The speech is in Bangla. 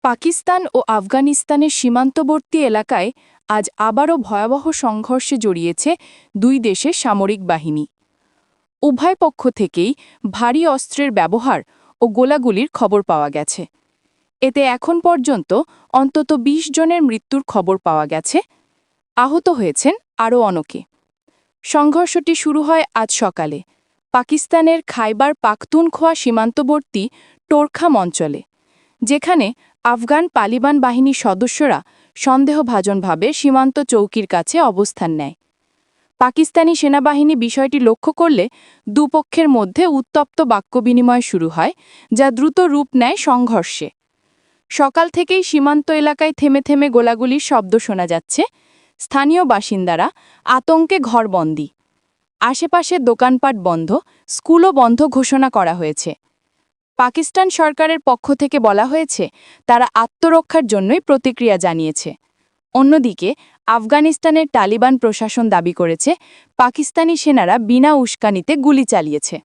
পাকিস্তান ও আফগানিস্তানের সীমান্তবর্তী এলাকায় আজ আবারও ভয়াবহ সংঘর্ষে জড়িয়েছে দুই দেশের সামরিক বাহিনী। উভয় পক্ষ থেকেই ভারী অস্ত্রের ব্যবহার ও গোলাগুলির খবর পাওয়া গেছে। এতে এখন পর্যন্ত অন্তত ২০ জনের মৃত্যুর খবর পাওয়া গেছে, আহত হয়েছেন আরও অনেকে। সংঘর্ষটি শুরু হয় আজ সকালে পাকিস্তানের খাইবার পাখতুনখোয়া সীমান্তবর্তী টোরখাম অঞ্চলে, যেখানে আফগান তালিবান বাহিনীর সদস্যরা সন্দেহভাজনভাবে সীমান্ত চৌকির কাছে অবস্থান নেয়। পাকিস্তানি সেনাবাহিনী বিষয়টি লক্ষ্য করলে দুপক্ষের মধ্যে উত্তপ্ত বাক্যবিনিময় শুরু হয়, যা দ্রুত রূপ নেয় সংঘর্ষে। সকাল থেকেই সীমান্ত এলাকায় থেমে থেমে গোলাগুলির শব্দ শোনা যাচ্ছে। স্থানীয় বাসিন্দারা আতঙ্কে ঘরবন্দি। আশেপাশের দোকানপাট বন্ধ, স্কুলও বন্ধ ঘোষণা করা হয়েছে। পাকিস্তান সরকারের পক্ষ থেকে বলা হয়েছে তারা আত্মরক্ষার জন্যই প্রতিক্রিয়া জানিয়েছে। অন্যদিকে আফগানিস্তানের তালিবান প্রশাসন দাবি করেছে পাকিস্তানি সেনারা বিনা উস্কানিতে গুলি চালিয়েছে।